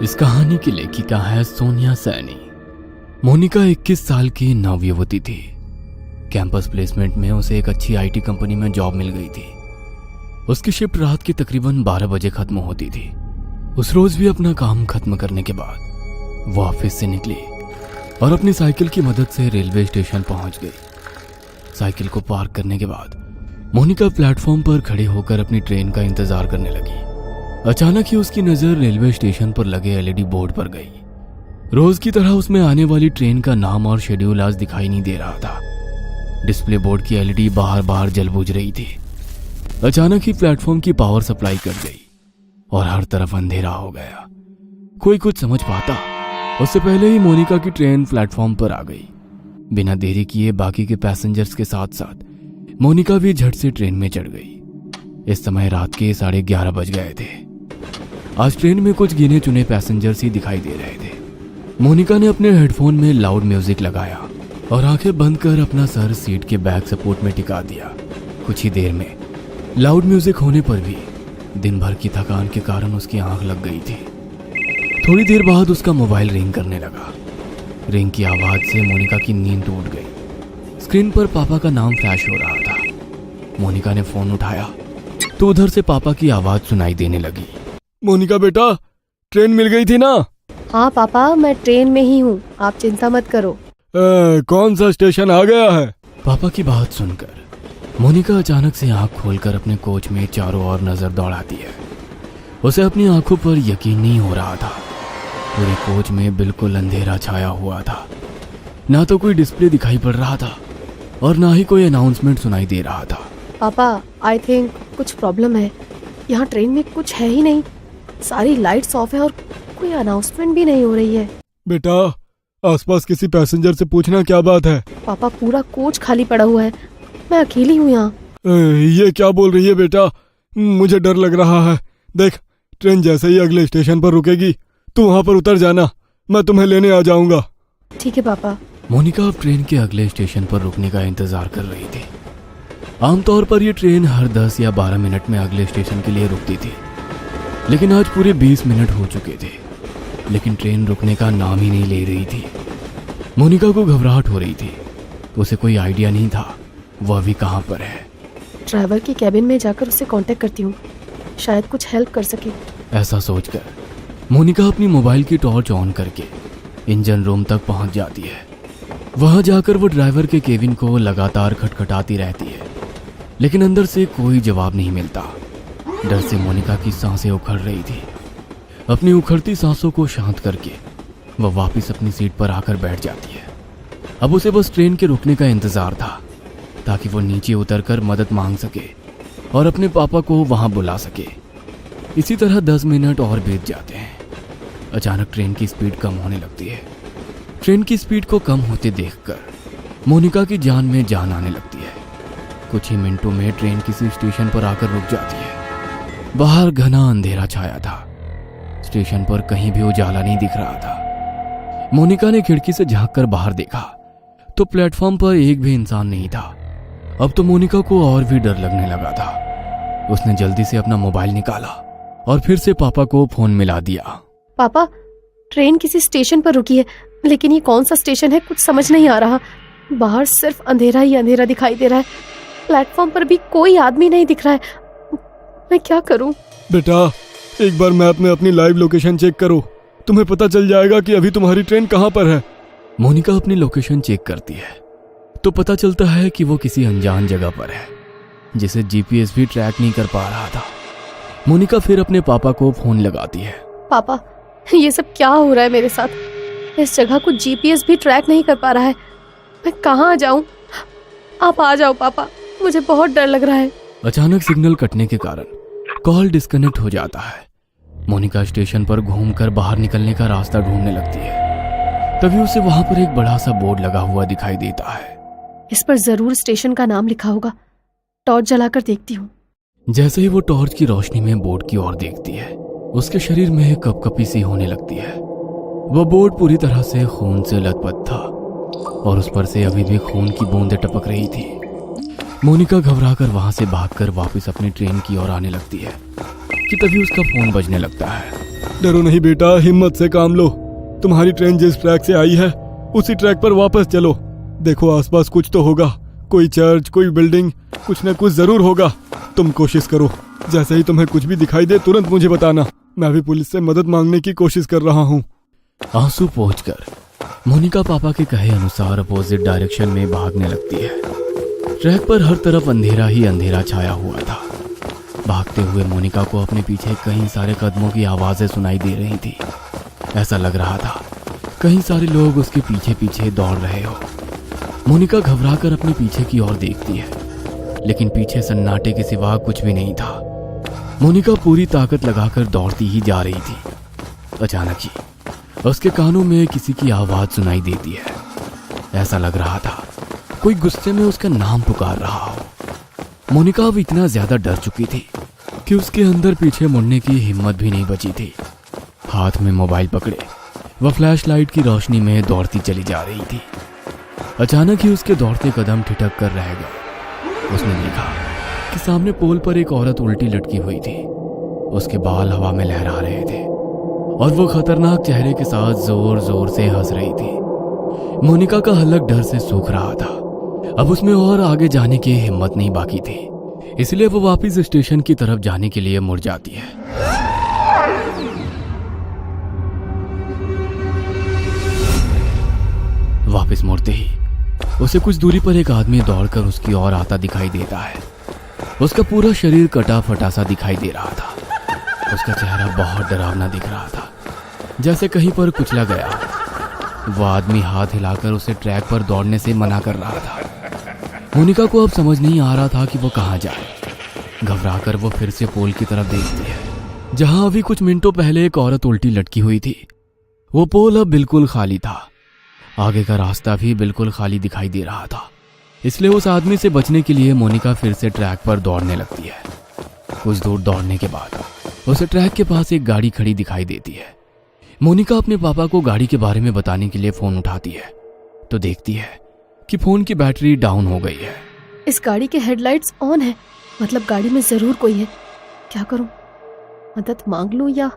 इस कहानी की लेखिका है सोनिया सैनी। मोनिका 21 साल की नवयुवती थी। कैंपस प्लेसमेंट में उसे एक अच्छी आईटी कंपनी में जॉब मिल गई थी। उसकी शिफ्ट रात की तकरीबन 12 बजे खत्म होती थी। उस रोज भी अपना काम खत्म करने के बाद वो ऑफिस से निकली और अपनी साइकिल की मदद से रेलवे स्टेशन पहुंच गई। साइकिल को पार्क करने के बाद मोनिका प्लेटफॉर्म पर खड़ी होकर अपनी ट्रेन का इंतजार करने लगी। अचानक ही उसकी नजर रेलवे स्टेशन पर लगे एलईडी बोर्ड पर गई। रोज की तरह उसमें आने वाली ट्रेन का नाम और शेड्यूल आज दिखाई नहीं दे रहा था। डिस्प्ले बोर्ड की एलईडी बाहर बाहर जल बुझ रही थी। अचानक ही प्लेटफॉर्म की पावर सप्लाई कट गई और हर तरफ अंधेरा हो गया। कोई कुछ समझ पाता उससे पहले ही मोनिका की ट्रेन प्लेटफॉर्म पर आ गई। बिना देरी किए बाकी के पैसेंजर्स के साथ साथ मोनिका भी झट से ट्रेन में चढ़ गई। इस समय रात के 11:30 बज गए थे। आज ट्रेन में कुछ गिने चुने पैसेंजर्स ही दिखाई दे रहे थे। मोनिका ने अपने हेडफोन में लाउड म्यूजिक लगाया और आंखें बंद कर अपना सर सीट के बैक सपोर्ट में टिका दिया। कुछ ही देर में लाउड म्यूजिक होने पर भी दिन भर की थकान के कारण उसकी आंख लग गई थी। थोड़ी देर बाद उसका मोबाइल रिंग करने लगा। रिंग की आवाज से मोनिका की नींद टूट गई। स्क्रीन पर पापा का नाम फ्लैश हो रहा था। मोनिका ने फोन उठाया तो उधर से पापा की आवाज सुनाई देने लगी। मोनिका बेटा, ट्रेन मिल गई थी ना? हाँ पापा, मैं ट्रेन में ही हूँ, आप चिंता मत करो। कौन सा स्टेशन आ गया है? पापा की बात सुनकर मोनिका अचानक से आंख खोलकर अपने कोच में चारों ओर नजर दौड़ाती है। उसे अपनी आंखों पर यकीन नहीं हो रहा था। पूरे कोच में बिल्कुल अंधेरा छाया हुआ था। ना तो कोई डिस्प्ले दिखाई पड़ रहा था और ना ही कोई अनाउंसमेंट सुनाई दे रहा था। पापा, आई थिंक कुछ प्रॉब्लम है। यहाँ ट्रेन में कुछ है ही नहीं। सारी लाइट्स ऑफ है और कोई अनाउंसमेंट भी नहीं हो रही है। बेटा, आसपास किसी पैसेंजर से पूछना क्या बात है। पापा, पूरा कोच खाली पड़ा हुआ है। मैं अकेली हूँ यहाँ। ये क्या बोल रही है बेटा? मुझे डर लग रहा है। देख, ट्रेन जैसे ही अगले स्टेशन पर रुकेगी तू वहाँ पर उतर जाना, मैं तुम्हें लेने आ जाऊंगा। ठीक है पापा। मोनिका अब ट्रेन के अगले स्टेशन पर रुकने का इंतजार कर रही थी। आमतौर पर यह ट्रेन हर 10 या 12 मिनट में अगले स्टेशन के लिए रुकती थी, लेकिन आज पूरे 20 मिनट हो चुके थे, लेकिन ट्रेन रुकने का नाम ही नहीं ले रही थी। मोनिका को घबराहट हो रही थी। उसे कोई आइडिया नहीं था वह अभी कहाँ पर है। ड्राइवर के कैबिन में जाकर उससे कांटेक्ट करती हूँ, शायद कुछ हेल्प कर सके। ऐसा सोचकर मोनिका अपनी मोबाइल की टॉर्च ऑन करके इंजन रूम तक पहुंच जाती है। वहां जाकर वो ड्राइवर के केबिन को लगातार खटखटाती रहती है, लेकिन अंदर से कोई जवाब नहीं मिलता। डर से मोनिका की सांसें उखड़ रही थी। अपनी उखड़ती सांसों को शांत करके वह वापस अपनी सीट पर आकर बैठ जाती है। अब उसे बस ट्रेन के रुकने का इंतजार था ताकि वो नीचे उतरकर मदद मांग सके और अपने पापा को वहां बुला सके। इसी तरह 10 मिनट और बीत जाते हैं। अचानक ट्रेन की स्पीड कम होने लगती है। ट्रेन की स्पीड को कम होते देखकर मोनिका की जान में जान आने लगती है। कुछ ही मिनटों में ट्रेन किसी स्टेशन पर आकर रुक जाती है। बाहर घना अंधेरा छाया था। स्टेशन पर कहीं भी उजाला नहीं दिख रहा था। मोनिका ने खिड़की से झांककर बाहर देखा तो प्लेटफॉर्म पर एक भी इंसान नहीं था। अब तो मोनिका को और भी डर लगने लगा था। उसने जल्दी से अपना मोबाइल निकाला और फिर से पापा को फोन मिला दिया। पापा, ट्रेन किसी स्टेशन पर रुकी है, लेकिन ये कौन सा स्टेशन है कुछ समझ नहीं आ रहा। बाहर सिर्फ अंधेरा ही अंधेरा दिखाई दे रहा है। प्लेटफॉर्म पर भी कोई आदमी नहीं दिख रहा है। मैं क्या करूं? बेटा, एक बार मैप में अपनी लाइव लोकेशन चेक करो, तुम्हें पता चल जाएगा कि अभी तुम्हारी ट्रेन कहां पर है। मोनिका अपनी लोकेशन चेक करती है तो पता चलता है कि वो किसी अनजान जगह पर है जिसे जीपीएस भी ट्रैक नहीं कर पा रहा था। मोनिका फिर अपने पापा को फोन लगाती है। पापा, ये सब क्या हो रहा है मेरे साथ? इस जगह को जीपीएस भी ट्रैक नहीं कर पा रहा है। मैं कहाँ जाऊं? आप आ जाओ पापा, मुझे बहुत डर लग रहा है। अचानक सिग्नल कटने के कारण कॉल डिस्कनेक्ट हो जाता है। मोनिका स्टेशन पर घूमकर बाहर निकलने का रास्ता ढूंढने लगती है। तभी उसे वहां पर एक बड़ा सा बोर्ड लगा हुआ दिखाई देता है। इस पर जरूर स्टेशन का नाम लिखा होगा। टॉर्च जलाकर देखती हूँ। जैसे ही वो टॉर्च की रोशनी में बोर्ड की ओर देखती है, उसके शरीर में कपकपी सी होने लगती है। वह बोर्ड पूरी तरह से खून से लथपथ था और उस पर से अभी भी खून की बूंदें टपक रही थी। मोनिका घबराकर वहां से भागकर वापस अपनी ट्रेन की ओर आने लगती है कि तभी उसका फोन बजने लगता है। डरो नहीं बेटा, हिम्मत से काम लो। तुम्हारी ट्रेन जिस ट्रैक से आई है उसी ट्रैक पर वापस चलो। देखो आसपास कुछ तो होगा, कोई चर्च, कोई बिल्डिंग, कुछ न कुछ जरूर होगा। तुम कोशिश करो, जैसे ही तुम्हें कुछ भी दिखाई दे तुरंत मुझे बताना। मैं भी पुलिस से मदद मांगने की कोशिश कर रहा हूँ। आंसू पोंछकर मोनिका पापा के कहे अनुसार अपोजिट डायरेक्शन में भागने लगती है। ट्रैक पर हर तरफ अंधेरा ही अंधेरा छाया हुआ था। भागते हुए मोनिका को अपने पीछे कई सारे कदमों की आवाजें सुनाई दे रही थी। ऐसा लग रहा था कई सारे लोग उसके पीछे पीछे दौड़ रहे हो। मोनिका घबराकर अपने पीछे की ओर देखती है, लेकिन पीछे सन्नाटे के सिवा कुछ भी नहीं था। मोनिका पूरी ताकत लगाकर दौड़ती ही जा रही थी। अचानक ही उसके कानों में किसी की आवाज सुनाई देती है। ऐसा लग रहा था कोई गुस्से में उसका नाम पुकार रहा हो। मोनिका अब इतना ज्यादा डर चुकी थी कि उसके अंदर पीछे मुड़ने की हिम्मत भी नहीं बची थी। हाथ में मोबाइल पकड़े वह फ्लैश लाइट की रोशनी में दौड़ती चली जा रही थी। अचानक ही उसके दौड़ते कदम ठिठक कर रह गए। उसने देखा कि सामने पोल पर एक औरत उल्टी लटकी हुई थी। उसके बाल हवा में लहरा रहे थे और वो खतरनाक चेहरे के साथ जोर जोर से हंस रही थी। मोनिका का हलक डर से सूख रहा था। अब उसमें और आगे जाने की हिम्मत नहीं बाकी थी, इसलिए वो वापस स्टेशन की तरफ जाने के लिए मुड़ जाती है। वापस मुड़ते ही उसे कुछ दूरी पर एक आदमी दौड़कर उसकी ओर आता दिखाई देता है। उसका पूरा शरीर कटा फटा सा दिखाई दे रहा था। उसका चेहरा बहुत डरावना दिख रहा था, जैसे कहीं पर कुचला गया। वह आदमी हाथ हिलाकर उसे ट्रैक पर दौड़ने से मना कर रहा था। मोनिका को अब समझ नहीं आ रहा था कि वो कहाँ जाए। घबराकर वो फिर से पोल की तरफ देखती है, जहां अभी कुछ मिनटों पहले एक औरत उल्टी लटकी हुई थी। वो पोल अब बिल्कुल खाली था। आगे का रास्ता भी बिल्कुल खाली दिखाई दे रहा था, इसलिए उस आदमी से बचने के लिए मोनिका फिर से ट्रैक पर दौड़ने लगती है। कुछ दूर दौड़ने के बाद उसे ट्रैक के पास एक गाड़ी खड़ी दिखाई देती है। मोनिका अपने पापा को गाड़ी के बारे में बताने के लिए फोन उठाती है तो देखती है कि फोन की बैटरी डाउन हो गई है। इस गाड़ी के हेडलाइट्स ऑन है, मतलब गाड़ी में जरूर कोई है। क्या करूं? मदद मांग लूं या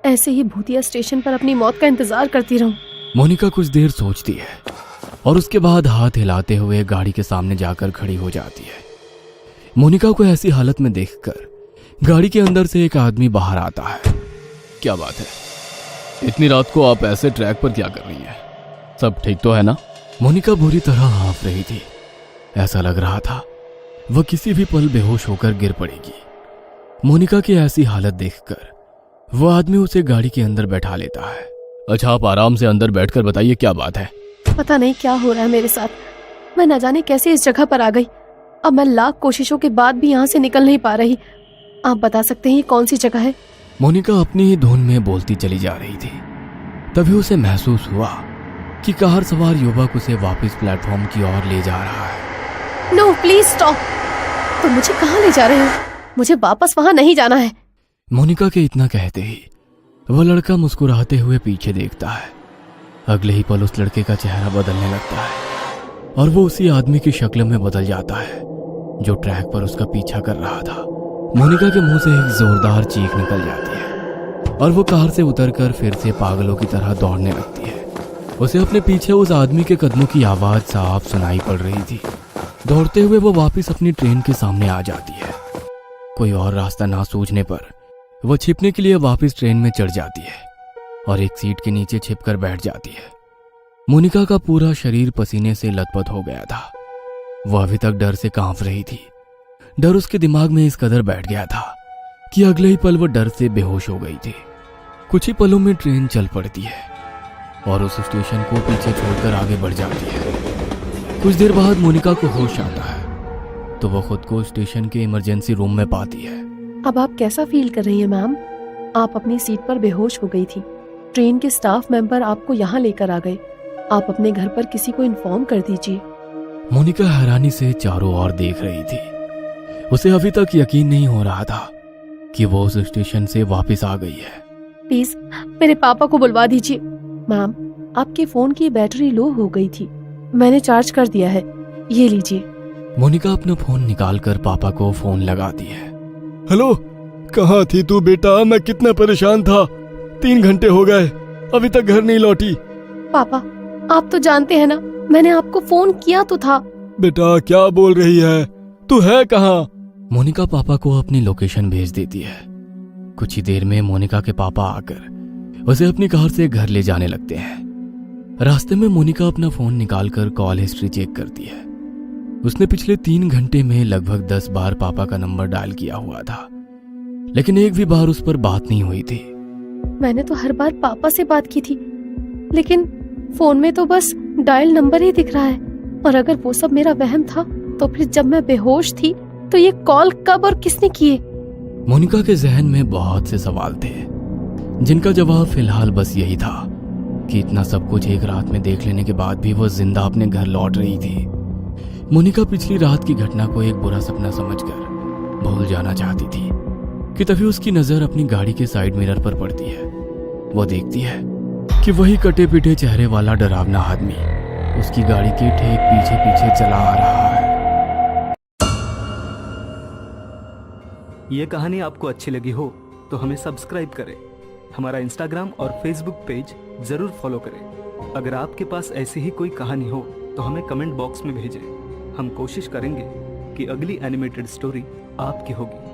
ऐसे ही भूतिया स्टेशन पर अपनी मौत का इंतजार करती रहूं? मोनिका कुछ देर सोचती है और उसके बाद हाथ हिलाते हुए गाड़ी के सामने जाकर खड़ी हो जाती है। मोनिका को ऐसी हालत में देखकर गाड़ी के अंदर से एक आदमी बाहर आता है। क्या बात है, इतनी रात को आप ऐसे ट्रैक पर क्या कर रही हैं? सब ठीक तो है ना? मोनिका बुरी तरह हाँफ रही थी। ऐसा लग रहा था वह किसी भी पल बेहोश होकर गिर पड़ेगी। मोनिका की ऐसी हालत देखकर वह आदमी उसे गाड़ी के अंदर बैठा लेता है। अच्छा, आप आराम से अंदर बैठकर बताइए क्या बात है। पता नहीं क्या हो रहा है मेरे साथ। मैं न जाने कैसे इस जगह पर आ गई। अब मैं लाख कोशिशों के बाद भी यहाँ से निकल नहीं पा रही। आप बता सकते हैं ये कौन सी जगह है? मोनिका अपनी ही धुन में बोलती चली जा रही थी। तभी उसे महसूस हुआ कि कार सवार युवक उसे वापस प्लेटफॉर्म की ओर ले जा रहा है। No please stop. तो मुझे कहाँ ले जा रहे हो? मुझे वापस वहां नहीं जाना है। मोनिका के इतना कहते ही वह लड़का मुस्कुराते हुए पीछे देखता है। अगले ही पल उस लड़के का चेहरा बदलने लगता है और वो उसी आदमी की शक्ल में बदल जाता है जो ट्रैक पर उसका पीछा कर रहा था। मोनिका के मुंह से एक जोरदार चीख निकल जाती है और वो कार से उतरकर फिर से पागलों की तरह दौड़ने लगती है। उसे अपने पीछे उस आदमी के कदमों की आवाज साफ सुनाई पड़ रही थी। दौड़ते हुए वो वापस अपनी ट्रेन के सामने आ जाती है। कोई और रास्ता ना सूझने पर वो छिपने के लिए वापस ट्रेन में चढ़ जाती है और एक सीट के नीचे छिपकर बैठ जाती है। मोनिका का पूरा शरीर पसीने से लथपथ हो गया था। वह अभी तक डर से कांप रही थी। डर उसके दिमाग में इस कदर बैठ गया था कि अगले ही पल वो डर से बेहोश हो गई थी। कुछ ही पलों में ट्रेन चल पड़ती है और उस स्टेशन को पीछे छोड़कर आगे बढ़ जाती है। कुछ देर बाद मोनिका को होश आता है तो वो खुद को स्टेशन के इमरजेंसी रूम में पाती है। अब आप कैसा फील कर रही हैं मैम? आप अपनी सीट पर बेहोश हो गई थी। ट्रेन के स्टाफ मेंबर आपको यहाँ लेकर आ गए। आप अपने घर पर किसी को इन्फॉर्म कर दीजिए। मोनिका हैरानी से चारों ओर देख रही थी। उसे अभी तक यकीन नहीं हो रहा था कि वो उस स्टेशन से वापस आ गई है। प्लीज मेरे पापा को बुलवा दीजिए। मैम, आपके फोन की बैटरी लो हो गई थी, मैंने चार्ज कर दिया है, ये लीजिए। मोनिका अपना फोन निकालकर पापा को फोन लगाती है। हेलो, कहाँ थी तू बेटा? मैं कितना परेशान था। 3 घंटे हो गए, अभी तक घर नहीं लौटी। पापा, आप तो जानते हैं ना, मैंने आपको फोन किया तो था। बेटा क्या बोल रही है, तू है कहाँ? मोनिका पापा को अपनी लोकेशन भेज देती है। कुछ ही देर में मोनिका के पापा आकर उसे अपनी कार से घर ले जाने लगते हैं। रास्ते में मोनिका अपना फोन निकालकर कॉल हिस्ट्री चेक करती है। उसने पिछले 3 घंटे में लगभग 10 बार पापा का नंबर डायल किया हुआ था, लेकिन एक भी बार उस पर बात नहीं हुई थी। मैंने तो हर बार पापा से बात की थी, लेकिन फोन में तो बस डायल नंबर ही दिख रहा है। और अगर वो सब मेरा वहम था, तो फिर जब मैं बेहोश थी तो ये कॉल कब और किसने किए? मोनिका के जहन में बहुत से सवाल थे, जिनका जवाब फिलहाल बस यही था कि इतना सब कुछ एक रात में देख लेने के बाद भी वो जिंदा अपने घर लौट रही थी। मोनिका पिछली रात की घटना को एक बुरा सपना समझकर भूल जाना चाहती थी कि तभी उसकी नजर अपनी गाड़ी के साइड मिरर पर पड़ती है। वो देखती है कि वही कटे पिटे चेहरे वाला डरावना आदमी उसकी गाड़ी के ठीक पीछे पीछे चला आ रहा है। ये कहानी आपको अच्छी लगी हो तो हमें सब्सक्राइब करें, हमारा इंस्टाग्राम और फेसबुक पेज जरूर फॉलो करें। अगर आपके पास ऐसी ही कोई कहानी हो तो हमें कमेंट बॉक्स में भेजें। हम कोशिश करेंगे कि अगली एनिमेटेड स्टोरी आपकी होगी।